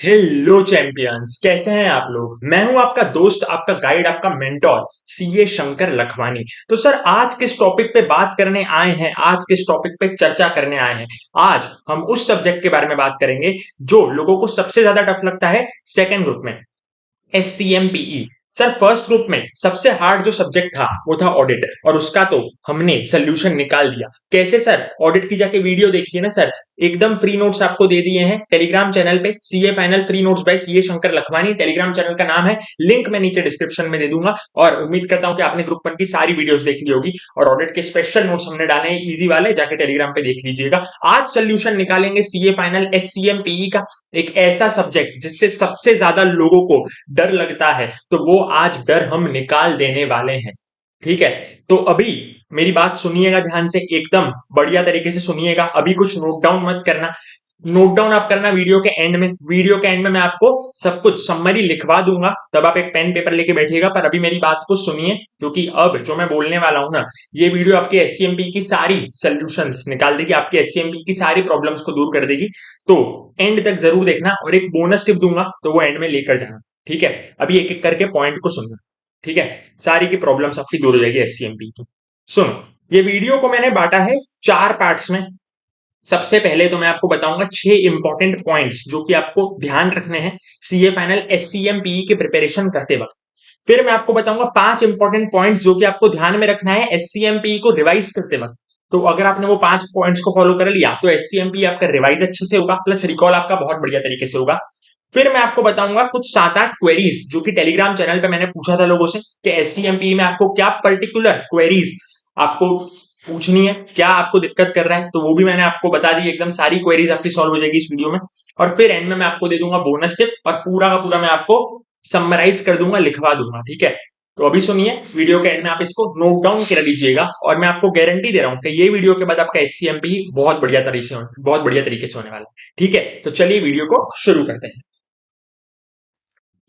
Hello champions, कैसे हैं आप लोग। मैं हूं आपका दोस्त, आपका गाइड, आपका मेंटोर सीए शंकर लखवानी। तो सर, आज किस टॉपिक पे बात करने आए हैं, आज किस टॉपिक पे चर्चा करने आए हैं। आज हम उस सब्जेक्ट के बारे में बात करेंगे जो लोगों को सबसे ज्यादा टफ लगता है सेकेंड ग्रुप में, एससीएमपीई। सर, फर्स्ट ग्रुप में सबसे हार्ड जो सब्जेक्ट था वो था ऑडिट, और उसका तो हमने सोल्यूशन निकाल दिया। कैसे सर? ऑडिट की जाके वीडियो देखिए ना सर, एकदम फ्री नोट्स आपको दे दिए हैं टेलीग्राम चैनल पे। CA final free notes by CA Shankar Lakhwani Telegram channel का नाम है, लिंक मैं नीचे डिस्क्रिप्शन में दे दूंगा। और उम्मीद करता हूं कि आपने ग्रुप वन की सारी वीडियोस देख ली होगी, और ऑडिट के स्पेशल नोट्स हमने डाले हैं इजी वाले, जाके टेलीग्राम पे देख लीजिएगा। आज सोल्यूशन निकालेंगे सीए फाइनल एससीएमपीई का, एक ऐसा सब्जेक्ट जिससे सबसे ज्यादा लोगों को डर लगता है, तो वो आज डर हम निकाल देने वाले हैं। ठीक है, तो अभी मेरी बात सुनिएगा ध्यान से, एकदम बढ़िया तरीके से सुनिएगा। अभी कुछ नोट डाउन मत करना, नोट डाउन आप करना वीडियो के एंड में। वीडियो के एंड में मैं आपको सब कुछ समरी लिखवा दूंगा, तब आप एक पेन पेपर लेके बैठिएगा। पर अभी मेरी बात को सुनिए, क्योंकि अब जो मैं बोलने वाला हूं ना, ये वीडियो आपके एससीएमपी की सारी सॉल्यूशंस निकाल देगी, आपके एससीएमपी की सारी प्रॉब्लम्स को दूर कर देगी। तो एंड तक जरूर देखना, और एक बोनस टिप दूंगा तो वो एंड में लेकर जाना। ठीक है, अभी एक एक करके पॉइंट को सुनना। ठीक है, सारी की प्रॉब्लम्स आपकी दूर हो जाएगी एससीएमपी की। सुनो, ये वीडियो को मैंने बांटा है चार पार्ट्स में। सबसे पहले तो मैं आपको बताऊंगा 6 इंपॉर्टेंट पॉइंट्स जो कि आपको ध्यान रखने हैं सीए फाइनल एससीएमपीई की प्रिपरेशन करते वक्त। फिर मैं आपको बताऊंगा 5 इंपॉर्टेंट पॉइंट्स जो कि आपको ध्यान में रखना है एससीएमपीई को रिवाइज करते वक्त। तो अगर आपने वो 5 पॉइंट्स को फॉलो कर लिया तो एससीएमपीई आपका रिवाइज अच्छे से होगा, प्लस रिकॉल आपका बहुत बढ़िया तरीके से होगा। फिर मैं आपको बताऊंगा कुछ 7-8 क्वेरीज जो कि टेलीग्राम चैनल पे मैंने पूछा था लोगों से कि एससीएमपीई में आपको क्या पर्टिकुलर क्वेरीज आपको पूछनी है, क्या आपको दिक्कत कर रहा है, तो वो भी मैंने आपको बता दी। एकदम सारी क्वेरीज आपकी सॉल्व हो जाएगी इस वीडियो में। और फिर एंड में मैं आपको दे दूंगा बोनस टिप, और पूरा का पूरा मैं आपको समराइज कर दूंगा, लिखवा दूंगा। ठीक है, तो अभी सुनिए, वीडियो के एंड में आप इसको नोट डाउन कर लीजिएगा, और मैं आपको गारंटी दे रहा हूं कि ये वीडियो के बाद आपका एससीएमपी बहुत बढ़िया तरीके से होने वाला है। ठीक है, तो चलिए वीडियो को शुरू करते हैं।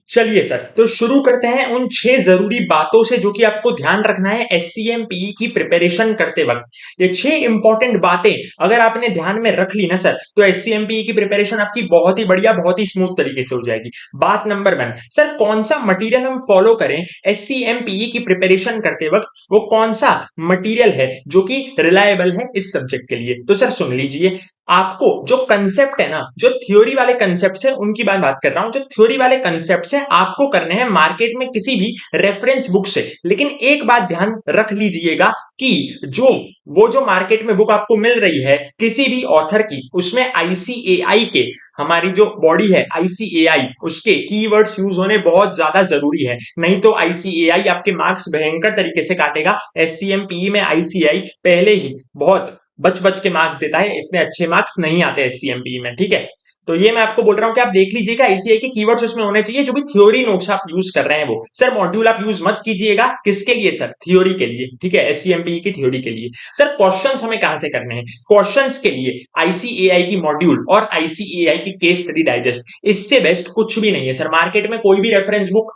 चलिए सर, तो शुरू करते हैं उन 6 जरूरी बातों से जो कि आपको ध्यान रखना है एससीएमपीई की प्रिपरेशन करते वक्त। ये 6 इंपॉर्टेंट बातें अगर आपने ध्यान में रख ली ना सर, तो एससीएमपीई की प्रिपरेशन आपकी बहुत ही बढ़िया, बहुत ही स्मूथ तरीके से हो जाएगी। बात नंबर 1, सर कौन सा मटेरियल हम फॉलो करें एससीएमपीई की प्रिपरेशन करते वक्त, वो कौन सा मटेरियल है जो कि रिलायबल है इस सब्जेक्ट के लिए। तो सर सुन लीजिए, आपको जो कंसेप्ट है ना, जो थ्योरी वाले कंसेप्ट है उनकी बात कर रहा हूं। जो थ्योरी वाले कंसेप्ट है आपको करने हैं मार्केट में किसी भी रेफरेंस बुक से। लेकिन एक बात ध्यान रख लीजिएगा कि जो मार्केट में बुक आपको मिल रही है किसी भी ऑथर की, उसमें आईसीएआई के, हमारी जो बॉडी है आईसीएआई, उसके कीवर्ड्स यूज होने बहुत ज्यादा जरूरी है। नहीं तो आईसीएआई आपके मार्क्स भयंकर तरीके से काटेगा। एससीएमपीई में आईसीएआई पहले ही बहुत बच बच के मार्क्स देता है, इतने अच्छे मार्क्स नहीं आते एससीएमपी में। ठीक है, तो ये मैं आपको बोल रहा हूं कि आप देख लीजिएगा आईसीआई के कीवर्ड्स उसमें होने चाहिए, जो भी थ्योरी नोट्स आप यूज कर रहे हैं वो। सर मॉड्यूल आप यूज मत कीजिएगा, किसके लिए सर? थ्योरी के लिए। ठीक है, एससीएमपी की थ्योरी के लिए। सर क्वेश्चंस हमें कहां से करने हैं? क्वेश्चंस के लिए आईसीएआई की मॉड्यूल और आईसीएआई की केस स्टडी डाइजेस्ट, इससे बेस्ट कुछ भी नहीं है सर। मार्केट में कोई भी रेफरेंस बुक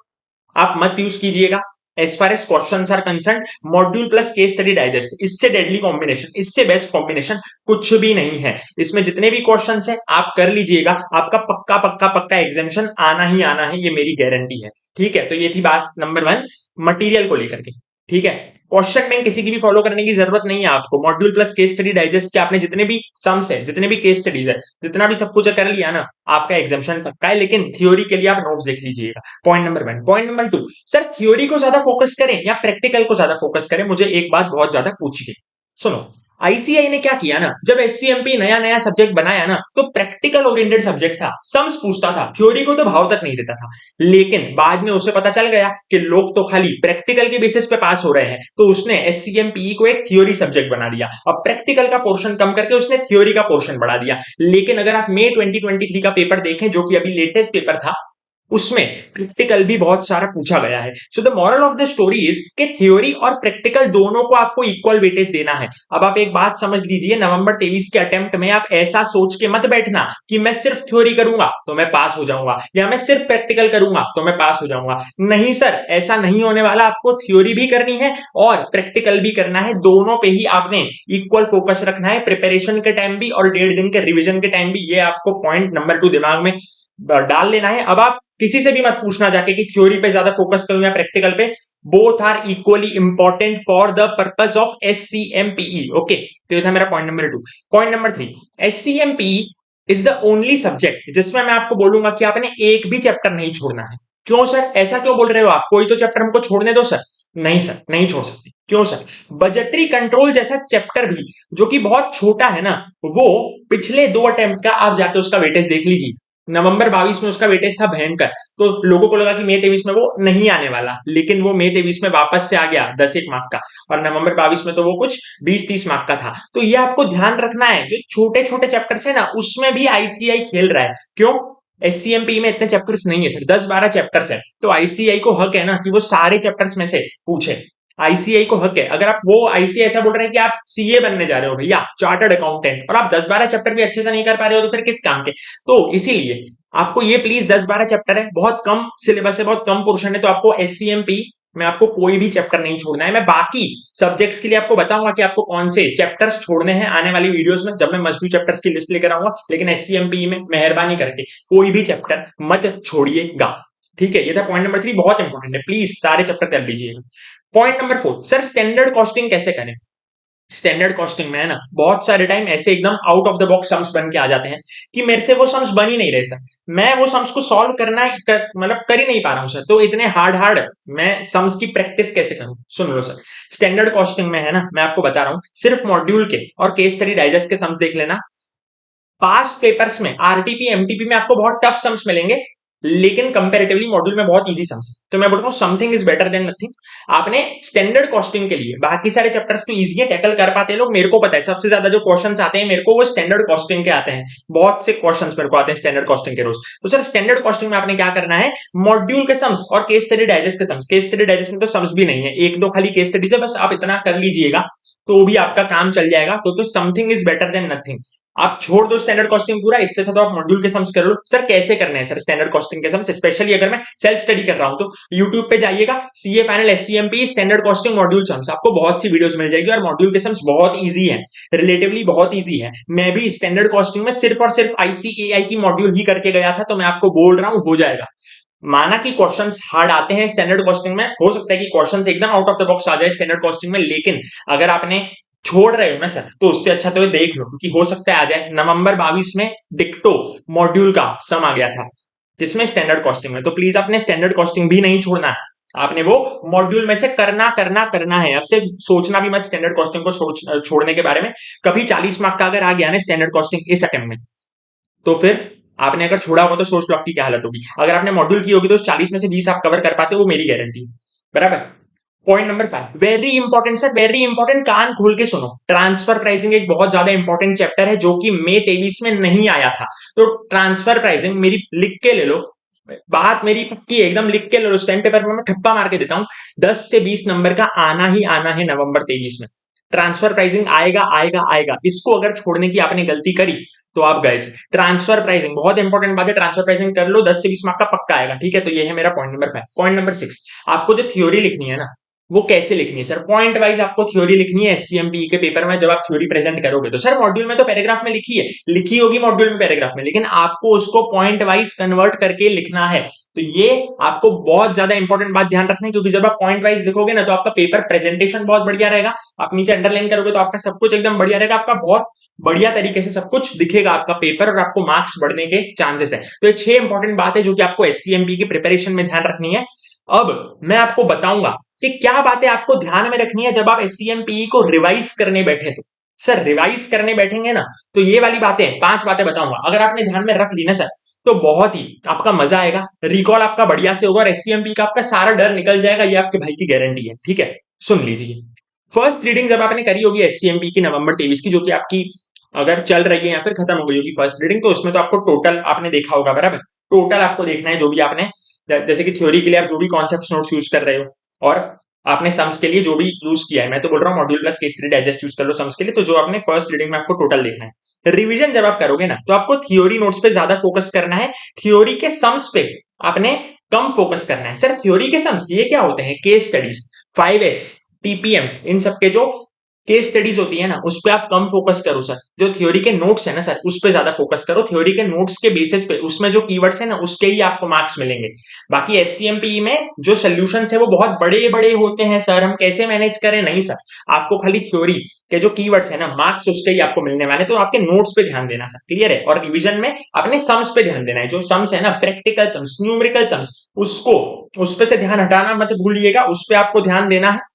आप मत यूज कीजिएगा। As far as question are concern, module plus case study digest, इससे डेडली कॉम्बिनेशन, इससे बेस्ट कॉम्बिनेशन कुछ भी नहीं है। इसमें जितने भी क्वेश्चन है आप कर लीजिएगा, आपका पक्का पक्का पक्का एग्जामिनेशन आना ही आना है, ये मेरी गारंटी है। ठीक है, तो ये थी बात नंबर 1 मटेरियल को लेकर के। ठीक है, क्वेश्चन बैंक किसी की भी फॉलो करने की जरूरत नहीं है आपको। Module plus case study digest के आपने जितने भी सम्स है, जितने भी केस स्टडीज है, जितना भी सब कुछ कर लिया ना, आपका एग्जामिनेशन पक्का है। लेकिन थ्योरी के लिए आप नोट्स देख लीजिएगा। Point number 1। Point number 2, sir theory को ज्यादा फोकस करें या प्रैक्टिकल को ज्यादा फोकस करें? मुझे एक बात बहुत ज्यादा पूछिए। सुनो, आईसीआई ने क्या किया ना, जब एससीएमपी नया नया सब्जेक्ट बनाया ना, तो प्रैक्टिकल ओरिएंटेड सब्जेक्ट था, सम्स पूछता था, थ्योरी को तो भाव तक नहीं देता था। लेकिन बाद में उसे पता चल गया कि लोग तो खाली प्रैक्टिकल के बेसिस पे पास हो रहे हैं, तो उसने एससीएमपी को एक थ्योरी सब्जेक्ट बना दिया। अब प्रैक्टिकल का पोर्शन कम करके उसने थ्योरी का पोर्शन बढ़ा दिया। लेकिन अगर आप मई 2023 का पेपर देखें, जो कि अभी लेटेस्ट पेपर था, उसमें प्रैक्टिकल भी बहुत सारा पूछा गया है। So the moral of the story is कि थ्योरी और प्रैक्टिकल दोनों को आपको इक्वल वेटेज देना है। अब आप एक बात समझ लीजिए, नवंबर 23 के अटेम्प्ट में आप ऐसा सोच के मत बैठना कि मैं सिर्फ थ्योरी करूंगा तो मैं पास हो जाऊंगा, या मैं सिर्फ प्रैक्टिकल करूंगा तो मैं पास हो जाऊंगा। नहीं सर, ऐसा नहीं होने वाला। आपको थ्योरी भी करनी है और प्रैक्टिकल भी करना है, दोनों पे ही आपने इक्वल फोकस रखना है, प्रिपरेशन के टाइम भी और 1.5 दिन के रिविजन के टाइम भी। ये आपको पॉइंट नंबर 2 दिमाग में डाल लेना है। अब आप किसी से भी मत पूछना जाके कि थ्योरी पे ज्यादा फोकस करूं या प्रैक्टिकल पे, both are equally important for the purpose of SCMPE. Okay, तो ये था मेरा point number 2। Point number 3, SCMPE is the only subject जिसमें मैं आपको बोलूंगा कि आपने एक भी चैप्टर नहीं छोड़ना है। क्यों सर, ऐसा क्यों बोल रहे हो आप, कोई तो चैप्टर हमको छोड़ने दो सर। नहीं सर, नहीं छोड़ सकते। क्यों सर, बजटरी कंट्रोल जैसा चैप्टर भी जो कि बहुत छोटा है ना, वो पिछले 2 अटेम्प्ट का आप जाके उसका वेटेज देख लीजिए। नवंबर 22 में उसका वेटेज था भयंकर, तो लोगों को लगा कि मई 23 में वो नहीं आने वाला, लेकिन वो मई 23 में वापस से आ गया 10-1 मार्क का, और नवंबर 22 में तो वो कुछ 20-30 मार्क का था। तो ये आपको ध्यान रखना है, जो छोटे छोटे चैप्टर्स है ना, उसमें भी आईसीआई खेल रहा है। क्यों, एससीएमपी में इतने चैप्टर्स नहीं है सर, 10-12 चैप्टर्स है, तो आईसीआई को हक है ना कि वो सारे चैप्टर्स में से पूछे। आईसीआई को हक है, अगर आप वो आईसीआई ऐसा बोल रहे हैं कि आप सीए बनने जा रहे हो भैया, चार्टर्ड अकाउंटेंट, और आप 10-12 चैप्टर भी अच्छे से नहीं कर पा रहे हो, तो फिर किस काम के। तो इसीलिए आपको ये प्लीज, 10-12 चैप्टर है, बहुत कम सिलेबस है, बहुत कम पोर्शन है, तो आपको एससीएमपी में आपको कोई भी चैप्टर नहीं छोड़ना है। मैं बाकी सब्जेक्ट्स के लिए आपको बताऊंगा कि आपको कौन से चैप्टर्स छोड़ने हैं आने वाली वीडियोस में, जब मैं मस्ट डू चैप्टर्स की लिस्ट लेकर आऊंगा। लेकिन एससीएमपी में मेहरबानी करके कोई भी चैप्टर मत छोड़िएगा, ठीक है। ये था पॉइंट नंबर 3, बहुत इंपॉर्टेंट है, प्लीज सारे चैप्टर कर लीजिएगा। Point number 4, sir standard costing कैसे करें। स्टैंडर्ड कॉस्टिंग में है ना, बहुत सारे टाइम ऐसे एकदम out of the box sums बन के आ जाते हैं कि मेरे से वो सम्स बन ही नहीं रहे सर, मैं वो सम्स को सॉल्व करना मतलब कर ही नहीं पा रहा हूं सर, तो इतने हार्ड हार्ड मैं सम्स की प्रैक्टिस कैसे करूं। सुन लो सर, स्टैंडर्ड कॉस्टिंग में है ना, मैं आपको बता रहा हूं, सिर्फ मॉड्यूल के और केस स्टडी डाइजेस्ट के सम्स देख लेना। पास्ट पेपर्स में आरटीपी एमटीपी में आपको बहुत टफ सम्स मिलेंगे, लेकिन कंपैरेटिवली मॉड्यूल में बहुत इजी सम्स है। तो मैं बोल रहा हूं something is better than nothing. आपने स्टैंडर्ड कॉस्टिंग के लिए, बाकी सारे चैप्टर्स तो इजी है, टैकल कर पाते हैं लोग, मेरे को पता है सबसे ज्यादा जो क्वेश्चंस आते हैं मेरे को वो स्टैंडर्ड कॉस्टिंग के आते हैं, बहुत से क्वेश्चंस मेरे को आते हैं स्टैंडर्ड कॉस्टिंग के रोज। तो सर स्टैंडर्ड कॉस्टिंग में आपने क्या करना है, मॉड्यूल के सम्स और केस स्टडी डाइजेस्ट के सम्स, केस स्टडी डाइजेस्ट में तो सम्स भी नहीं है, 1-2 खाली केस स्टडी है, बस आप इतना कर लीजिएगा तो भी आपका काम चल जाएगा, क्योंकि something is better than nothing. आप छोड़ दो स्टैंडर्ड कॉस्टिंग पूरा, इससे अच्छा तो आप मॉड्यूल के सम्स कर लो। सर कैसे करने हैं सर स्टैंडर्ड कॉस्टिंग के सम्स, स्पेशली अगर मैं सेल्फ स्टडी कर रहा हूं तो यूट्यूब पे जाइएगा, CA final SCMP standard costing module sums, आपको बहुत सी वीडियोस मिल जाएगी, और मॉड्यूल के सम्स बहुत इजी है, रिलेटिवली बहुत इजी है। मैं भी स्टैंडर्ड कॉस्टिंग में सिर्फ और सिर्फ आईसीएआई की मॉड्यूल ही करके गया था, तो मैं आपको बोल रहा हूं हो जाएगा। माना कि क्वेश्चंस हार्ड आते हैं स्टैंडर्ड कॉस्टिंग में, हो सकता है कि क्वेश्चंस एकदम आउट ऑफ द बॉक्स आ जाए स्टैंडर्ड कॉस्टिंग में, लेकिन अगर आपने छोड़ रहे हो ना सर, तो उससे अच्छा तो ये देख लो, क्योंकि हो सकता है आ जाए। नवंबर 22 में डिक्टो मॉड्यूल का सम आ गया था, जिसमें स्टैंडर्ड कॉस्टिंग में, तो प्लीज आपने स्टैंडर्ड कॉस्टिंग भी नहीं छोड़ना है, आपने वो मॉड्यूल में से करना करना करना है। अब से सोचना भी मत स्टैंडर्ड कॉस्टिंग को छोड़ने के बारे में। कभी 40 मार्क का अगर आ गया ना स्टैंडर्ड कॉस्टिंग इस अटेम्प्ट में, तो फिर आपने अगर छोड़ा होगा तो सोच लो आपकी क्या हालत होगी। अगर आपने मॉड्यूल की होगी तो 40 में से 20 आप कवर कर पाते हो, वो मेरी गारंटी है, बराबर। Point number 5, very important sir, very important, कान खोल के सुनो। ट्रांसफर प्राइसिंग एक बहुत ज्यादा इंपॉर्टेंट चैप्टर है जो कि मई 23 में नहीं आया था, तो ट्रांसफर प्राइसिंग मेरी लिख के ले लो, बात मेरी पक्की है एकदम, लिख के ले लो, स्टैम्प पेपर में मैं ठप्पा मार के देता हूं, 10 से 20 नंबर का आना ही आना है नवंबर 23 में। ट्रांसफर प्राइसिंग आएगा आएगा आएगा, इसको अगर छोड़ने की आपने गलती करी तो आप गए। ट्रांसफर प्राइसिंग बहुत इंपॉर्टेंट बात है, ट्रांसफर प्राइसिंग कर लो, 10 से 20 मार्क का पक्का आएगा, ठीक है। तो ये है मेरा पॉइंट नंबर 5। पॉइंट नंबर 6, आपको जो थ्योरी लिखनी है ना, वो कैसे लिखनी है सर, पॉइंट वाइज आपको थ्योरी लिखनी है एससीएमपी के पेपर में। जब आप थ्योरी प्रेजेंट करोगे तो सर मॉड्यूल में तो पैराग्राफ में लिखी है, लिखी होगी मॉड्यूल में पैराग्राफ में, लेकिन आपको उसको पॉइंट वाइज कन्वर्ट करके लिखना है। तो ये आपको बहुत ज्यादा इंपॉर्टेंट बात ध्यान रखना है, क्योंकि जब आप पॉइंट वाइज लिखोगे ना, तो आपका पेपर प्रेजेंटेशन बहुत बढ़िया रहेगा। आप नीचे अंडरलाइन करोगे तो आपका सब कुछ एकदम बढ़िया रहेगा, आपका बहुत बढ़िया तरीके से सब कुछ दिखेगा आपका पेपर, और आपको मार्क्स बढ़ने के चांसेस है। तो ये 6 इंपॉर्टेंट बात है जो कि आपको एससीएमपी की प्रिपरेशन में ध्यान रखनी है। अब मैं आपको बताऊंगा कि क्या बातें आपको ध्यान में रखनी है जब आप एससीएमपी को रिवाइज करने बैठे। तो सर रिवाइज करने बैठेंगे ना, तो ये वाली बातें 5 बातें बताऊंगा, अगर आपने ध्यान में रख ली ना सर, तो बहुत ही आपका मजा आएगा, रिकॉल आपका बढ़िया से होगा, और एससीएमपी का आपका सारा डर निकल जाएगा, ये आपके भाई की गारंटी है, ठीक है। सुन लीजिए, फर्स्ट रीडिंग जब आपने करी होगी एससीएमपी की नवंबर 23 की, जो कि आपकी अगर चल रही है या फिर खत्म हो गई होगी फर्स्ट रीडिंग, तो उसमें तो आपको टोटल आपने देखा होगा, बराबर। टोटल आपको देखना है जो भी आपने, जैसे कि थ्योरी के लिए आप जो भी कॉन्सेप्ट नोट्स यूज कर रहे हो, और आपने सम्स के लिए जो भी यूज किया है, मैं तो बोल रहा हूँ module plus case study digest use कर लो सम्स के लिए, तो जो आपने फर्स्ट रीडिंग में आपको टोटल देखना है। रिवीजन जब आप करोगे ना, तो आपको थ्योरी नोट्स पे ज्यादा फोकस करना है, थ्योरी के सम्स पे आपने कम फोकस करना है। सर थ्योरी के सम्स ये क्या होते हैं, केस स्टडीज, 5S, टीपीएम, इन सब के जो केस स्टडीज होती है ना, उस पे आप कम फोकस करो सर। जो थ्योरी के नोट्स है ना सर, उस पे ज्यादा फोकस करो। थ्योरी के नोट्स के बेसिस पे उसमें जो कीवर्ड्स है ना, उसके ही आपको मार्क्स मिलेंगे। बाकी एससीएमपी में जो सोल्यूशंस है वो बहुत बड़े बड़े होते हैं सर, हम कैसे मैनेज करें? नहीं सर, आपको खाली थ्योरी के जो कीवर्ड्स है ना, मार्क्स उसके ही आपको मिलने वाले, तो आपके नोट्स पे ध्यान देना सर, क्लियर है? और रिविजन में अपने सम्स पे ध्यान देना है। जो सम्स है ना, प्रैक्टिकल सम्स, न्यूमेरिकल सम्स, उसको उस पे से ध्यान हटाना मत भूलिएगा, उस पे आपको ध्यान देना है।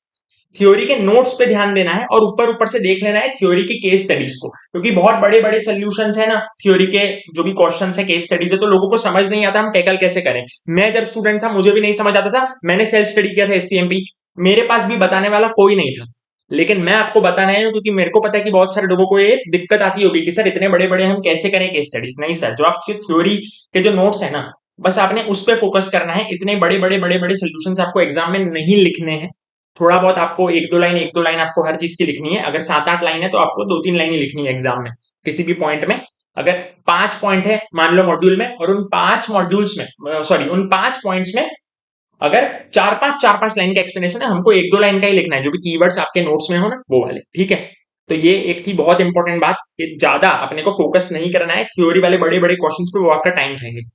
थ्योरी के नोट्स पे ध्यान देना है और ऊपर ऊपर से देख लेना है थ्योरी की केस स्टडीज को, क्योंकि बहुत बड़े बड़े सोल्यूशंस है ना थ्योरी के, जो भी क्वेश्चंस है, केस स्टडीज है, तो लोगों को समझ नहीं आता हम टैकल कैसे करें। मैं जब स्टूडेंट था मुझे भी नहीं समझ आता था, मैंने सेल्फ स्टडी किया था एससीएमपी, मेरे पास भी बताने वाला कोई नहीं था, लेकिन मैं आपको बताने आया हूं क्योंकि मेरे को पता है कि बहुत सारे लोगों को ये दिक्कत आती होगी कि सर इतने बड़े बड़े हम कैसे करें केस स्टडीज। नहीं सर, जो आपके थ्योरी के जो नोट्स है ना, बस आपने उस पर फोकस करना है। इतने बड़े बड़े बड़े बड़े सोल्यूशन आपको एग्जाम में नहीं लिखने हैं। थोड़ा बहुत आपको एक दो लाइन आपको हर चीज की लिखनी है। अगर 7-8 लाइन है तो आपको 2-3 लाइन ही लिखनी है एग्जाम में किसी भी पॉइंट में। अगर 5 पॉइंट है मान लो मॉड्यूल में, और उन 5 मॉड्यूल्स में, सॉरी, उन 5 पॉइंट्स में अगर चार पांच लाइन का एक्सप्लेनेशन है, हमको 1-2 लाइन का ही लिखना है, जो भी कीवर्ड्स आपके नोट्स में हो ना, वो वाले, ठीक है? तो ये एक थी बहुत इंपॉर्टेंट बात कि ज्यादा अपने को फोकस नहीं करना है थ्योरी वाले बड़े बड़े क्वेश्चंस पे, वो आपका टाइम खाएंगे।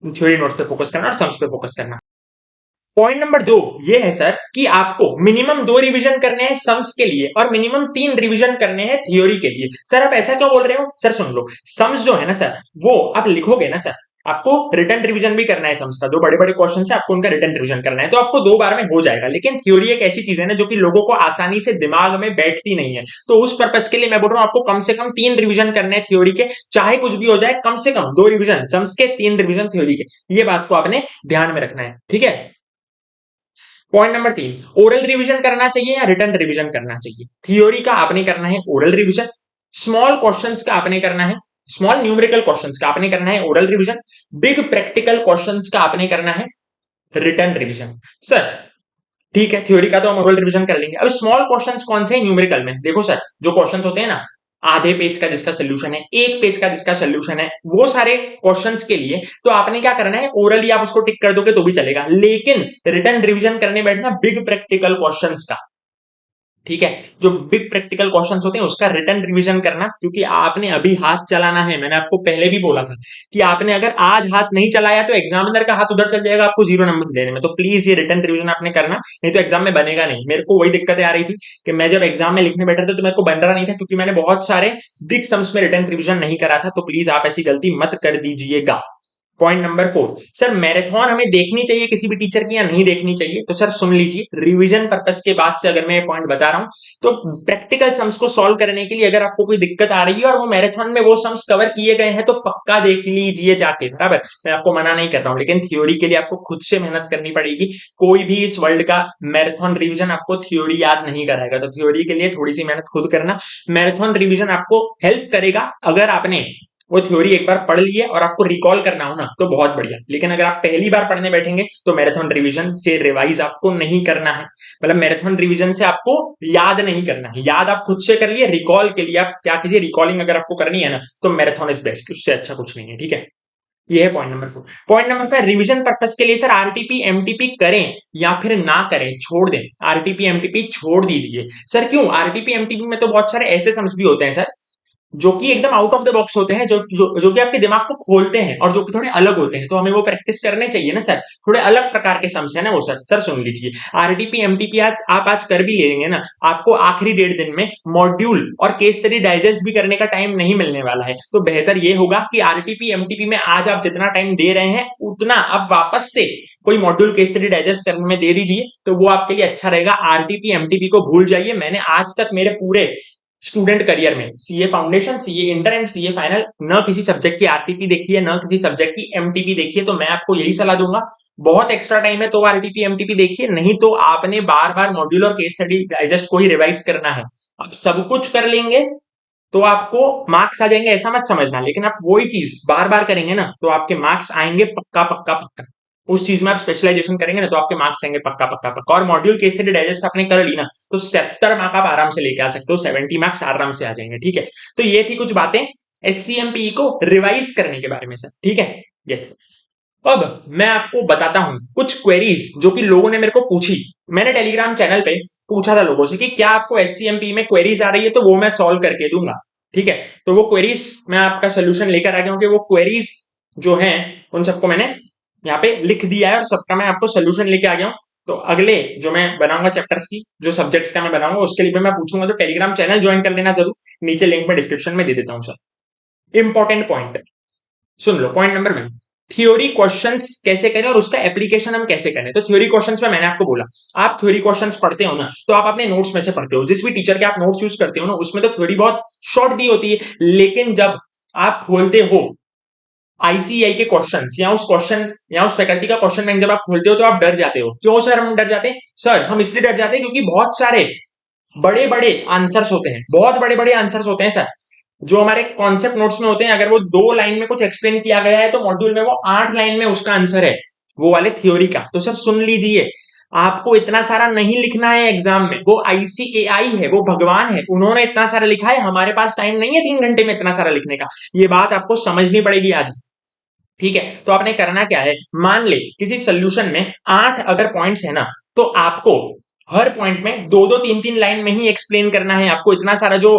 थ्योरी नोट्स पे फोकस करना और सम्स पे फोकस करना। पॉइंट नंबर 2 ये है सर कि आपको मिनिमम 2 रिवीजन करने हैं सम्स के लिए और मिनिमम 3 रिवीजन करने हैं थ्योरी के लिए। सर आप ऐसा क्यों बोल रहे हो? सर सुन लो, सम्स जो है ना सर, वो आप लिखोगे ना सर, आपको रिटर्न रिवीजन भी करना है सम्स का। जो बड़े बड़े क्वेश्चन है आपको उनका रिटर्न रिवीजन करना है, तो आपको 2 बार में हो जाएगा। लेकिन थ्योरी एक ऐसी चीज है ना जो कि लोगों को आसानी से दिमाग में बैठती नहीं है, तो उस पर्पस के लिए मैं बोल रहा हूं आपको कम से कम 3 रिवीजन करने हैं थ्योरी के। चाहे कुछ भी हो जाए, कम से कम 2 रिवीजन सम्स के, 3 रिवीजन थ्योरी के। ये बात को आपने ध्यान में रखना है, ठीक है? पॉइंट नंबर 3, ओरल रिवीजन करना चाहिए या रिटर्न रिवीजन करना चाहिए? थ्योरी का आपने करना है ओरल रिवीजन, स्मॉल क्वेश्चंस का आपने करना है, स्मॉल न्यूमेरिकल क्वेश्चंस का आपने करना है oral revision, big practical questions का आपने करना है रिटर्न रिवीजन। सर ठीक है, थ्योरी का तो हम ओरल रिवीजन कर लेंगे। अब स्मॉल क्वेश्चंस कौन से हैं न्यूमेरिकल में? देखो सर, जो क्वेश्चंस होते हैं ना, आधे पेज का जिसका सोल्यूशन है, 1 पेज का जिसका सोल्यूशन है, वो सारे क्वेश्चंस के लिए तो आपने क्या करना है, ओरली आप उसको टिक कर दोगे तो भी चलेगा, लेकिन रिटर्न रिवीजन करने बैठना बिग प्रैक्टिकल क्वेश्चंस का, ठीक है? जो बिग प्रैक्टिकल क्वेश्चंस होते हैं उसका रिटर्न रिवीजन करना, क्योंकि आपने अभी हाथ चलाना है। मैंने आपको पहले भी बोला था कि आपने अगर आज हाथ नहीं चलाया तो एग्जामिनर का हाथ उधर चल जाएगा आपको 0 नंबर देने में। तो प्लीज ये रिटर्न रिवीजन आपने करना, नहीं तो एग्जाम में बनेगा नहीं। मेरे को वही दिक्कतें आ रही थी कि मैं जब एग्जाम में लिखने बैठा था तो मेरे को बन रहा नहीं था, क्योंकि मैंने बहुत सारे बिग सम्स में रिटर्न रिवीजन नहीं करा था। तो प्लीज आप ऐसी गलती मत कर दीजिएगा। पॉइंट नंबर 4, सर मैराथन हमें देखनी चाहिए किसी भी टीचर की या नहीं देखनी चाहिए? तो सर सुन लीजिए, रिवीजन पर्पस के बाद से अगर मैं ये पॉइंट बता रहा हूं, तो प्रैक्टिकल सम्स को सॉल्व करने के लिए अगर आपको कोई दिक्कत आ रही है और वो मैराथन में वो सम्स कवर किए गए हैं, तो पक्का देख लीजिए जाके, बराबर? मैं आपको मना नहीं कर रहा हूं, लेकिन थ्योरी के लिए आपको खुद से मेहनत करनी पड़ेगी। कोई भी इस वर्ल्ड का मैराथन रिवीजन आपको थ्योरी याद नहीं कराएगा, तो थ्योरी के लिए थोड़ी सी मेहनत खुद करना। मैराथन रिवीजन आपको हेल्प करेगा अगर आपने वो थ्योरी एक बार पढ़ ली है और आपको रिकॉल करना हो ना, तो बहुत बढ़िया। लेकिन अगर आप पहली बार पढ़ने बैठेंगे तो मैराथन रिवीजन से रिवाइज आपको नहीं करना है, मतलब मैराथन रिवीजन से आपको याद नहीं करना है। याद आप खुद से कर लिए, रिकॉल के लिए आप क्या कीजिए, रिकॉलिंग अगर आपको करनी है ना, तो मैराथन इज बेस्ट, उससे अच्छा कुछ नहीं है, ठीक है? ये है point number 4। Point number 5, revision purpose के लिए सर आरटीपी एमटीपी करें या फिर ना करें, छोड़ दें? आरटीपी एमटीपी छोड़ दीजिए। सर क्यों? आरटीपी एमटीपी में तो बहुत सारे ऐसे सम्स भी होते हैं सर जो कि एकदम आउट ऑफ द बॉक्स होते हैं, जो कि आपके दिमाग को खोलते हैं और जो कि थोड़े अलग होते हैं, तो हमें वो प्रैक्टिस करने चाहिए ना सर। थोड़े अलग प्रकार के सम्स है ना वो सर। सर सुन लीजिए, आरटीपी एमटीपी आज आप आज कर भी लेंगे ना, आपको आखिरी 1.5 दिन में मॉड्यूल और केस स्टडी डाइजेस्ट भी करने का टाइम नहीं मिलने वाला है। तो बेहतर ये होगा कि आरटीपी एमटीपी में आज आप जितना टाइम दे रहे हैं उतना आप वापस से कोई मॉड्यूल केस स्टडी डाइजेस्ट करने में दे दीजिए, तो वो आपके लिए अच्छा रहेगा। आरटीपी एमटीपी को भूल जाइए। मैंने आज तक मेरे पूरे स्टूडेंट करियर में CA foundation, CA inter and CA final न किसी सब्जेक्ट की आरटीपी देखी है, न किसी सब्जेक्ट की एमटीपी देखी है। तो मैं आपको यही सलाह दूंगा, बहुत एक्स्ट्रा टाइम है तो आरटीपी एमटीपी देखिए, नहीं तो आपने बार बार मॉड्यूल और केस स्टडी डाइजेस्ट को ही रिवाइज करना है। आप सब कुछ कर लेंगे तो आपको मार्क्स आ जाएंगे ऐसा मत समझना, लेकिन आप वही चीज बार बार करेंगे ना तो आपके मार्क्स आएंगे पक्का पक्का पक्का। उस चीज में आप स्पेशलाइजेशन करेंगे ना तो आपके मार्क्स आएंगे पक्का पक्का पक्का। और मॉड्यूल केस स्टडी डाइजेस्ट आपने कर ली ना तो 70 मार्क आप आराम से लेके आ सकते हो, 70 मार्क्स आराम से आ जाएंगे, ठीक है? तो ये थी कुछ बातें एससीएमपी को रिवाइज करने के बारे में सर, ठीक है? यस। अब मैं आपको बताता हूं कुछ क्वेरीज जो कि लोगों ने मेरे को पूछी। मैंने टेलीग्राम चैनल पे पूछा था लोगों से कि क्या आपको एससीएमपी में क्वेरीज आ रही है, तो वो मैं सॉल्व करके दूंगा। ठीक है, तो वो क्वेरीज मैं आपका सोल्यूशन लेकर आ गया हूं कि वो क्वेरीज जो हैं उन सबको मैंने यहाँ पे लिख दिया है और सबका मैं आपको सोल्यूशन लेके आ गया हूँ। तो अगले जो मैं बनाऊंगा चैप्टर्स की, जो सब्जेक्ट्स का मैं बनाऊंगा, उसके लिए मैं पूछूंगा, तो टेलीग्राम चैनल ज्वाइन कर लेना जरूर, नीचे लिंक में डिस्क्रिप्शन में दे देता हूँ सर। इंपॉर्टेंट पॉइंट सुन लो। पॉइंट नंबर 1, थ्योरी क्वेश्चंस कैसे करें और उसका एप्लीकेशन हम कैसे करें। तो थ्योरी क्वेश्चंस में मैंने आपको बोला, आप थ्योरी क्वेश्चंस पढ़ते हो ना, तो आप अपने नोट्स में से पढ़ते हो, जिस भी टीचर के आप नोट्स यूज करते हो ना, उसमें तो थ्योरी बहुत शॉर्ट दी होती है, लेकिन जब आप खोलते हो आईसीआई के क्वेश्चंस या उस क्वेश्चन या उस फैकल्टी का क्वेश्चन बैंक जब आप खोलते हो तो आप डर जाते हो। क्यों सर हम डर जाते हैं? सर हम इसलिए डर जाते हैं क्योंकि बहुत सारे बड़े बड़े आंसर्स होते हैं, बहुत बड़े बड़े आंसर्स होते हैं सर, जो हमारे कॉन्सेप्ट नोट्स में होते हैं। अगर वो 2 लाइन में कुछ एक्सप्लेन किया गया है तो मॉड्यूल में वो 8 लाइन में उसका आंसर है, वो वाले थ्योरी का। तो सर सुन लीजिए, आपको इतना सारा नहीं लिखना है एग्जाम में, वो आईसीएआई है, वो भगवान है, उन्होंने इतना सारा लिखा है, हमारे पास टाइम नहीं है 3 घंटे में इतना सारा लिखने का। ये बात आपको समझनी पड़ेगी आज। ठीक है, तो आपने करना क्या है, मान ले किसी सोल्यूशन में 8 अगर पॉइंट्स है ना, तो आपको हर पॉइंट में 2-2 3-3 लाइन में ही एक्सप्लेन करना है। आपको इतना सारा जो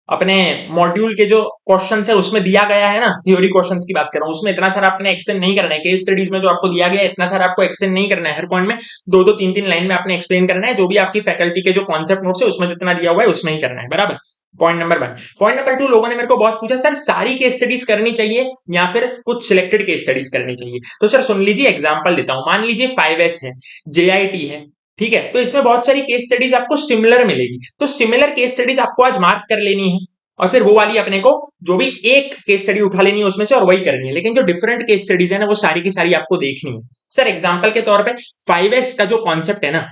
अपने मॉड्यूल के जो क्वेश्चंस है उसमें दिया गया है ना, थ्योरी क्वेश्चंस की बात कर रहा हूं, उसमें इतना सारा आपने एक्सप्लेन नहीं करना है। केस स्टडीज में जो आपको दिया गया है इतना सारा आपको एक्सप्लेन नहीं करना है। हर पॉइंट में 2-2 3-3 लाइन में आपने एक्सप्लेन करना है, जो भी आपकी फैकल्टी के जो कॉन्सेप्ट नोट्स है उसमें जितना दिया हुआ है उसमें ही करना है, बराबर। Point number 1। पॉइंट नंबर 2, लोगों ने मेरे को बहुत पूछा सर सारी केस स्टडीज करनी चाहिए या फिर कुछ सिलेक्टेड केस स्टडीज करनी चाहिए। तो सर सुन लीजिए, एग्जांपल देता हूं। मान लीजिए 5S है, जेआईटी है, ठीक है, तो इसमें बहुत सारी केस स्टडीज आपको सिमिलर मिलेगी, तो सिमिलर केस स्टडीज आपको आज मार्क कर लेनी है और फिर वो वाली अपने को जो भी एक केस स्टडी उठा लेनी है उसमें से और वही करनी है। लेकिन जो डिफरेंट केस स्टडीज है ना, वो सारी की सारी आपको देखनी है। सर एग्जांपल के तौर पे 5S का जो कॉन्सेप्ट है ना,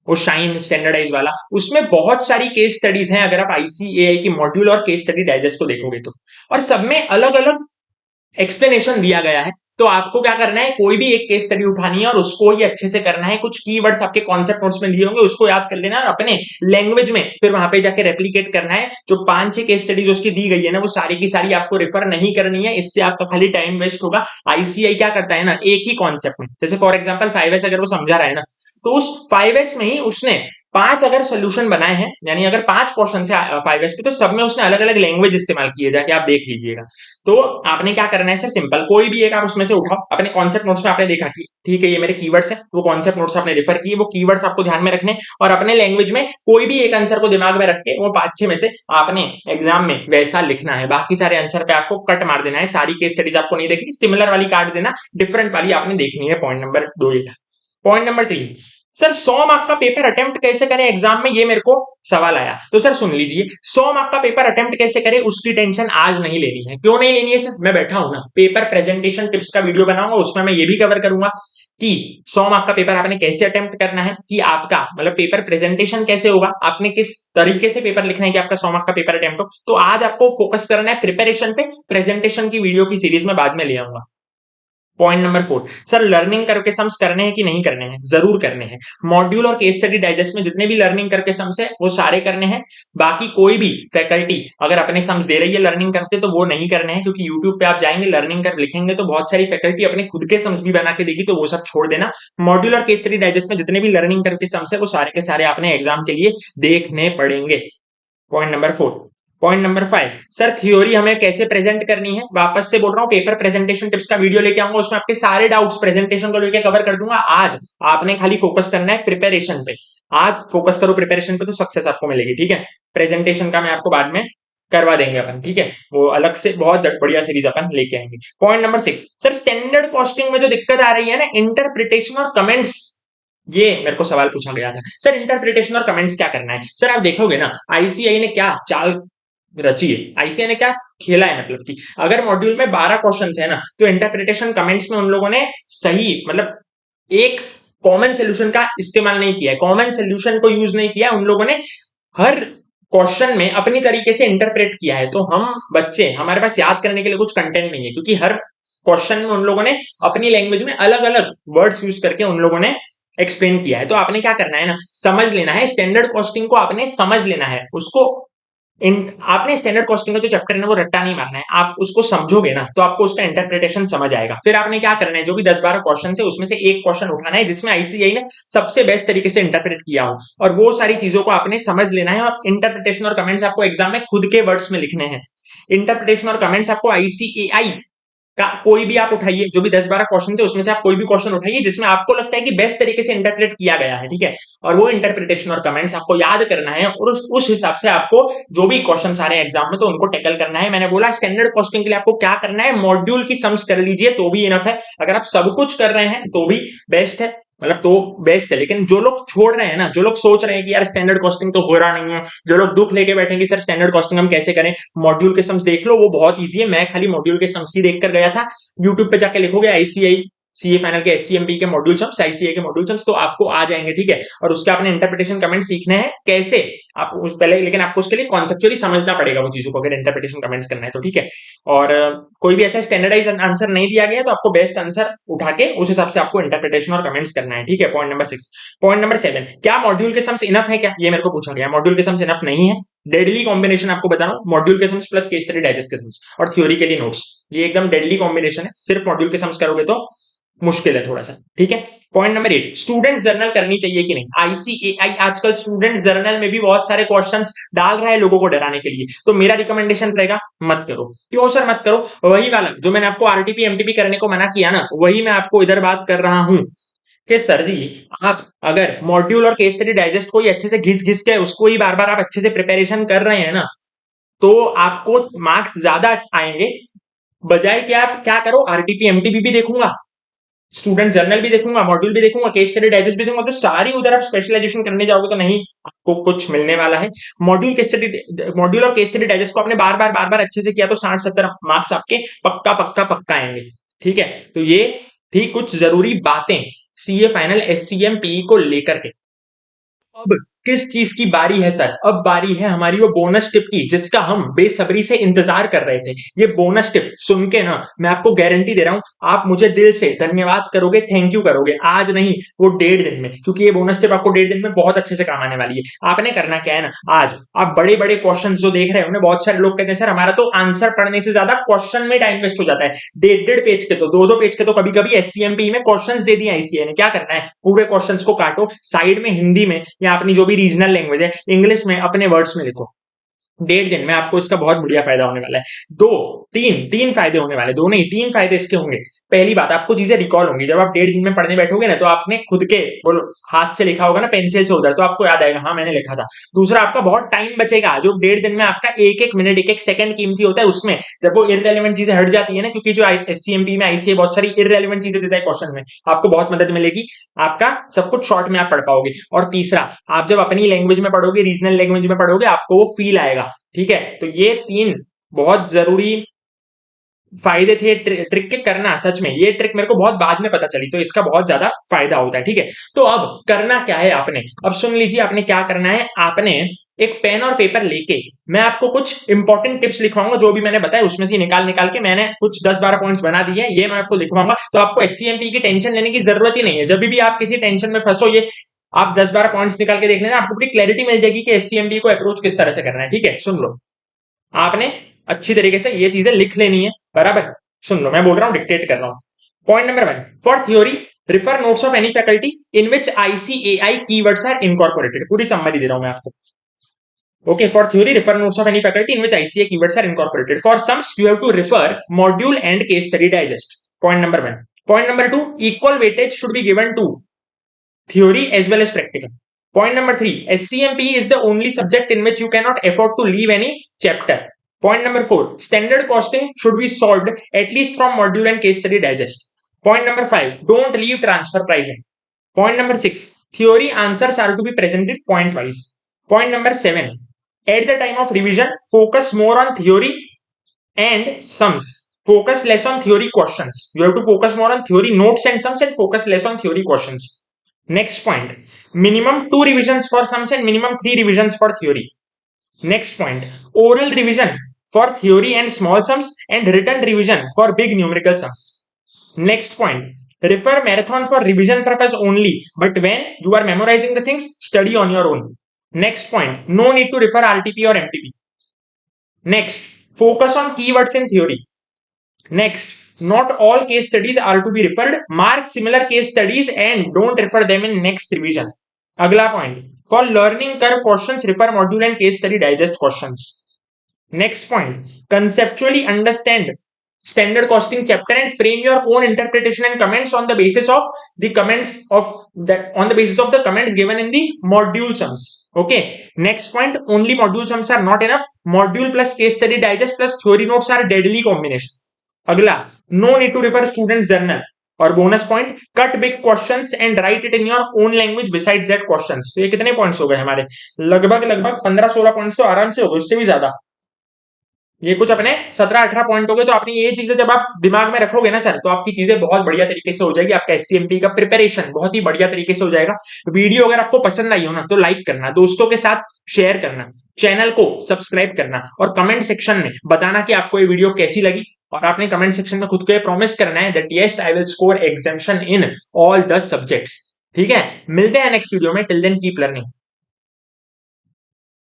वो शाइन स्टैंडर्डाइज वाला, उसमें बहुत सारी केस स्टडीज हैं अगर आप आईसीएआई की मॉड्यूल और केस स्टडी डाइजेस्ट को देखोगे तो, और सब में अलग अलग एक्सप्लेनेशन दिया गया है। तो आपको क्या करना है, कोई भी एक केस स्टडी उठानी है और उसको ही अच्छे से करना है। कुछ कीवर्ड्स आपके कॉन्सेप्ट नोट्स में दिए होंगे, उसको याद कर लेना है अपने लैंग्वेज में, फिर वहां पे जाके रेप्लिकेट करना है। जो 5-6 केस स्टडीज उसकी दी गई है ना, वो सारी की सारी आपको रेफर नहीं करनी है, इससे आपका खाली टाइम वेस्ट होगा। आईसीआई क्या करता है ना, एक ही कॉन्सेप्ट में, जैसे फॉर एग्जाम्पल 5S अगर वो समझा रहा है ना, तो उस 5S में ही उसने 5 अगर सोल्यूशन बनाए हैं, यानी अगर 5 क्वेश्चन है 5S पे, तो सब में उसने अलग अलग लैंग्वेज इस्तेमाल की है, जाके आप देख लीजिएगा। तो आपने क्या करना है सर, सिंपल, कोई भी एक आप उसमें से उठाओ। अपने कॉन्सेप्ट नोट्स में आपने देखा कि ठीक है ये मेरे कीवर्ड्स हैं, वो कॉन्सेप्ट नोट्स आपने रेफर किए, वो कीवर्ड्स आपको ध्यान में रखने, और अपने लैंग्वेज में कोई भी एक आंसर को दिमाग में रख के वो 5-6 में से आपने एग्जाम में वैसा लिखना है। बाकी सारे आंसर पे आपको कट मार देना है, सारी केस स्टडीज आपको नहीं देखनी, सिमिलर वाली काट देना, डिफरेंट वाली आपने देखनी है। पॉइंट नंबर 2 ये था। पॉइंट नंबर 3, सर 100 मार्क का पेपर अटेम्प्ट कैसे करें एग्जाम में, ये मेरे को सवाल आया। तो सर सुन लीजिए, 100 मार्क का पेपर अटेम्प्ट कैसे करें उसकी टेंशन आज नहीं लेनी है। क्यों नहीं लेनी है सर, मैं बैठा हूं ना, पेपर प्रेजेंटेशन टिप्स का वीडियो बनाऊंगा, उसमें मैं ये भी कवर करूंगा कि 100 मार्क का पेपर आपने कैसे अटेम्प्ट करना है, कि आपका मतलब पेपर प्रेजेंटेशन कैसे होगा, आपने किस तरीके से पेपर लिखना है कि आपका 100 मार्क का पेपर अटेम्प्ट हो। तो आज आपको फोकस करना है प्रिपरेशन पे, प्रेजेंटेशन की वीडियो की सीरीज में बाद में ले आऊंगा। पॉइंट नंबर 4, सर लर्निंग करके सम्स करने हैं कि नहीं करने हैं? जरूर करने हैं। मॉड्यूल और केस स्टडी डाइजेस्ट में जितने भी लर्निंग करके सम्स है वो सारे करने हैं। बाकी कोई भी फैकल्टी अगर अपने सम्स दे रही है लर्निंग करके, तो वो नहीं करने हैं, क्योंकि यूट्यूब पे आप जाएंगे लर्निंग कर लिखेंगे तो बहुत सारी फैकल्टी अपने खुद के सम्स भी बना के देगी, तो वो सब छोड़ देना। मॉड्यूल और केस स्टडी डाइजेस्ट में जितने भी लर्निंग करके सम्स है वो सारे के सारे आपने एग्जाम के लिए देखने पड़ेंगे। Point number 4। Point number 5, sir theory हमें कैसे प्रेजेंट करनी है? वापस से बोल रहा हूं, पेपर प्रेजेंटेशन टिप्स का वीडियो लेके आऊंगा, उसमें आपके सारे डाउट्स प्रेजेंटेशन को लेके कवर कर दूंगा। आज आपने खाली फोकस करना है प्रिपरेशन पे। आज फोकस करो प्रिपरेशन पे, तो सक्सेस आपको मिलेगी। ठीक है, प्रेजेंटेशन का मैं आपको बाद में करवा देंगे अपन, ठीक है, वो अलग से बहुत बढ़िया सीरीज अपन लेके आएंगे। Point number 6, sir standard costing में जो दिक्कत आ रही है ना, इंटरप्रिटेशन और कमेंट्स, ये मेरे को सवाल पूछा गया था। सर इंटरप्रिटेशन और कमेंट्स क्या करना है? सर आप देखोगे ना, आईसीआई ने क्या चाल रची है, आईसीआई ने क्या खेला है, मतलब कि अगर मॉड्यूल में 12 क्वेश्चन है ना, तो इंटरप्रिटेशन कमेंट्स में उन लोगों ने सही मतलब एक कॉमन सोल्यूशन का इस्तेमाल नहीं किया है, कॉमन सोल्यूशन को यूज नहीं किया उन लोगों ने, हर क्वेश्चन में अपनी तरीके से इंटरप्रेट किया है। तो हम बच्चे, हमारे पास याद करने के लिए कुछ कंटेंट नहीं है, क्योंकि हर क्वेश्चन में उन लोगों ने अपनी लैंग्वेज में अलग अलग वर्ड्स यूज करके उन लोगों ने एक्सप्लेन किया है। तो आपने क्या करना है ना, समझ लेना है, स्टैंडर्ड कॉस्टिंग को आपने समझ लेना है, उसको आपने स्टैंडर्ड कॉस्टिंग का जो चैप्टर है ना वो रट्टा नहीं मारना है, आप उसको समझोगे ना तो आपको उसका इंटरप्रिटेशन समझ आएगा। फिर आपने क्या करना है, जो भी 10-12 क्वेश्चन है उसमें से एक क्वेश्चन उठाना है जिसमें आईसीएआई ने सबसे बेस्ट तरीके से इंटरप्रेट किया हो, और वो सारी चीजों को आपने समझ लेना है। और इंटरप्रिटेशन और कमेंट्स आपको एग्जाम में खुद के वर्ड्स में लिखने हैं। इंटरप्रिटेशन और कमेंट्स आपको आईसीएआई का कोई भी आप उठाइए, जो भी 10-12 क्वेश्चन है उसमें से आप कोई भी क्वेश्चन उठाइए जिसमें आपको लगता है कि बेस्ट तरीके से इंटरप्रेट किया गया है, ठीक है। और वो इंटरप्रिटेशन और कमेंट्स आपको याद करना है, और उस हिसाब से आपको जो भी क्वेश्चन आ रहे हैं एग्जाम में तो उनको टैकल करना है। मैंने बोला स्टैंडर्ड कॉस्टिंग के लिए आपको क्या करना है, मॉड्यूल की सम्स कर लीजिए तो भी इनफ है। अगर आप सब कुछ कर रहे हैं तो भी बेस्ट है, मतलब तो बेस्ट है। लेकिन जो लोग छोड़ रहे हैं ना, जो लोग सोच रहे हैं कि यार स्टैंडर्ड कॉस्टिंग तो हो रहा नहीं है, जो लोग दुख लेके बैठेंगे सर स्टैंडर्ड कॉस्टिंग हम कैसे करें, मॉड्यूल के सम्स देख लो, वो बहुत ईजी है। मैं खाली मॉड्यूल के सम्स ही देख कर गया था। यूट्यूब पे जाके लिखोगे आईसीआई सीए फाइनल के एससीएमपी के मॉड्यूल सम्स, आईसीए के मॉड्यूल सम्स, तो आपको आ जाएंगे, ठीक है। और उसके आपने इंटरप्रिटेशन कमेंट सीखने हैं कैसे, आप उस पहले, लेकिन आपको उसके लिए कॉन्सेप्चुअली समझना पड़ेगा वो चीजों को, अगर इंटरप्रिटेशन कमेंट्स करना है तो, ठीक है। और कोई भी ऐसा स्टैंडर्डाइज आंसर नहीं दिया गया तो आपको बेस्ट आंसर उठा के उस हिसाब से आपको इंटरप्रिटेशन और कमेंट्स करना है, ठीक है। Point number 6। पॉइंट नंबर 7, क्या मॉड्यूल के सम्स इनफ है क्या, ये मेरे को पूछा गया। मॉड्यूल के सम्स इनफ नहीं है। डेडली कॉम्बिनेशन आपको बता रहा हूं, मॉड्यूल के sums plus case study digest के सम्स और थ्योरी के लिए नोट्स, ये एकदम डेडली कॉम्बिनेशन है। सिर्फ मॉड्यूल के सम्स करोगे तो मुश्किल है थोड़ा सा, ठीक है। पॉइंट नंबर 8, स्टूडेंट जर्नल करनी चाहिए कि नहीं। आईसीएआई आजकल स्टूडेंट जर्नल में भी बहुत सारे क्वेश्चंस डाल रहा है लोगों को डराने के लिए, तो मेरा रिकमेंडेशन रहेगा मत करो। क्यों सर मत करो, वही वाला जो मैंने आपको आरटीपी एमटीपी करने को मना किया ना, वही मैं आपको इधर बात कर रहा हूं कि सर जी आप अगर मॉड्यूल और केस स्टडी डाइजेस्ट को ही अच्छे से घिस घिस के उसको ही बार बार आप अच्छे से प्रिपरेशन कर रहे हैं ना, तो आपको मार्क्स ज्यादा आएंगे। बजाय कि आप क्या करो, आरटीपी एमटीपी भी देखूंगा, स्टूडेंट जर्नल भी देखूंगा, मॉड्यूल भी देखूंगा, केस स्टडी डाइजेस्ट भी देखूंगा, तो सारी उधर आप स्पेशलाइजेशन करने जाओगे तो नहीं आपको कुछ मिलने वाला है। मॉड्यूल और केस स्टडी डाइजेस्ट को आपने बार बार अच्छे से किया तो 60-70 मार्क्स आपके पक्का पक्का पक्का आएंगे, ठीक है। तो ये थी कुछ जरूरी बातें सीए फाइनल एससीएम पीई को लेकर के। अब किस चीज की बारी है सर, अब बारी है हमारी वो बोनस टिप की जिसका हम बेसब्री से इंतजार कर रहे थे। ये बोनस टिप सुन के ना मैं आपको गारंटी दे रहा हूं आप मुझे दिल से धन्यवाद करोगे, थैंक यू करोगे, आज नहीं वो 1.5 दिन में, क्योंकि ये बोनस टिप आपको 1.5 दिन में बहुत अच्छे से काम आने वाली है। आपने करना क्या है ना, आज आप बड़े बड़े क्वेश्चन जो देख रहे हो, बहुत सारे लोग कहते हैं सर हमारा तो आंसर पढ़ने से ज्यादा क्वेश्चन में टाइम वेस्ट हो जाता है, 1.5 पेज के तो 2-2 पेज के तो कभी कभी एससीएमपी में क्वेश्चंस दे दिए आईसीए ने। क्या करना है, पूरे क्वेश्चंस को काटो, साइड में हिंदी में या अपनी जो भी रीजनल लैंग्वेज है इंग्लिश में अपने वर्ड्स में लिखो। 1.5 दिन में आपको इसका बहुत बढ़िया फायदा होने वाला है। दो तीन फायदे होने वाले, दो नहीं 3 फायदे इसके होंगे। पहली बात, आपको चीजें रिकॉल होंगी। जब आप 1.5 दिन में पढ़ने बैठोगे ना तो आपने खुद के बोलो हाथ से लिखा होगा ना, पेंसिल से उधर, तो आपको याद आएगा हाँ मैंने लिखा था। दूसरा, आपका बहुत टाइम बचेगा। जो 1.5 दिन में आपका एक एक मिनट एक एक सेकंड कीमती होता है, उसमें जब वो इररेलेवेंट चीजें हट जाती है ना, क्योंकि जो एससीएमपी में आईसीए बहुत सारी इररेलेवेंट चीजें देता है क्वेश्चन में, आपको बहुत मदद मिलेगी। आपका सब कुछ शॉर्ट में आप पढ़ पाओगे। और तीसरा, आप जब अपनी लैंग्वेज में पढ़ोगे, रीजनल लैंग्वेज में पढ़ोगे, आपको वो फील आएगा, ठीक है। तो ये 3 बहुत जरूरी फायदे थे ट्रिक के करना। सच में ये ट्रिक मेरे को बहुत बाद में पता चली, तो इसका बहुत ज्यादा फायदा होता है, ठीक है। तो अब करना क्या है आपने, अब सुन लीजिए आपने क्या करना है। आपने एक पेन और पेपर लेके मैं आपको कुछ इंपॉर्टेंट टिप्स लिखवाऊंगा, जो भी मैंने बताया उसमें से निकाल निकाल के मैंने कुछ 10-12 पॉइंट्स बना दिए हैं, ये मैं आपको लिखवाऊंगा। तो आपको एससीएमपी की टेंशन लेने की जरूरत ही नहीं है। जब भी आप किसी टेंशन में फंसो, ये आप 10-12 पॉइंट्स निकाल के देख लेना, आपको पूरी क्लैरिटी मिल जाएगी कि एससीएमपी को अप्रोच किस तरह से करना है, ठीक है। सुन लो, आपने अच्छी तरीके से ये चीजें लिख लेनी है, बराबर। सुन लो, मैं बोल रहा हूं, डिक्टेट कर रहा हूं। Point number 1, for theory refer notes of any faculty in which ICAI keywords are incorporated. पूरी समरी दे रहा हूं मैं आपको। Okay, for theory, refer notes of any faculty in which ICA keywords are incorporated. For sums, you have to refer module and case study digest. Point number 1. Point number 2, equal weightage should be given to theory as well as practical. Point number 3, SCMP is the only subject in which you cannot afford to leave any chapter. Point number 4, standard costing should be solved at least from module and case study digest. Point number 5, don't leave transfer pricing. Point number 6, theory answers are to be presented point wise. Point number 7, at the time of revision, focus more on theory and sums. Focus less on theory questions. You have to focus more on theory notes and sums and focus less on theory questions. Next point, minimum 2 revisions for sums and minimum 3 revisions for theory. Next point, oral revision for theory and small sums and written revision for big numerical sums. Next point, refer marathon for revision purpose only, but when you are memorizing the things, study on your own. Next point, no need to refer RTP or MTP. Next, focus on keywords in theory. Next, not all case studies are to be referred. Mark similar case studies and don't refer them in next revision. अगला point, for learning curve questions, refer module and case study digest questions. Next point, conceptually understand standard costing chapter and frame your own interpretation and comments on the basis of the comments given in the module sums. Okay. Next point, only module sums are not enough. Module plus case study digest plus theory notes are deadly combination. अगला, no need to refer students journal. और bonus point, cut big questions and write it in your own language besides that questions. तो ये कितने points हो गए हमारे? लगभग 15-16 points तो आराम से हो गए, उससे भी ज्यादा. ये कुछ अपने 17-18 पॉइंट हो गए. तो आपने ये चीजें जब आप दिमाग में रखोगे ना सर, तो आपकी चीजें बहुत बढ़िया तरीके से हो जाएगी. आपका एससीएमपी का प्रिपरेशन बहुत ही बढ़िया तरीके से हो जाएगा. वीडियो अगर आपको पसंद आई हो ना, तो लाइक करना, दोस्तों के साथ शेयर करना, चैनल को सब्सक्राइब करना और कमेंट सेक्शन में बताना कि आपको ये वीडियो कैसी लगी. और आपने कमेंट सेक्शन में खुद को ये प्रॉमिस करना है that yes I will score exemption in all the subjects. ठीक है, मिलते हैं नेक्स्ट वीडियो में. Till then keep learning.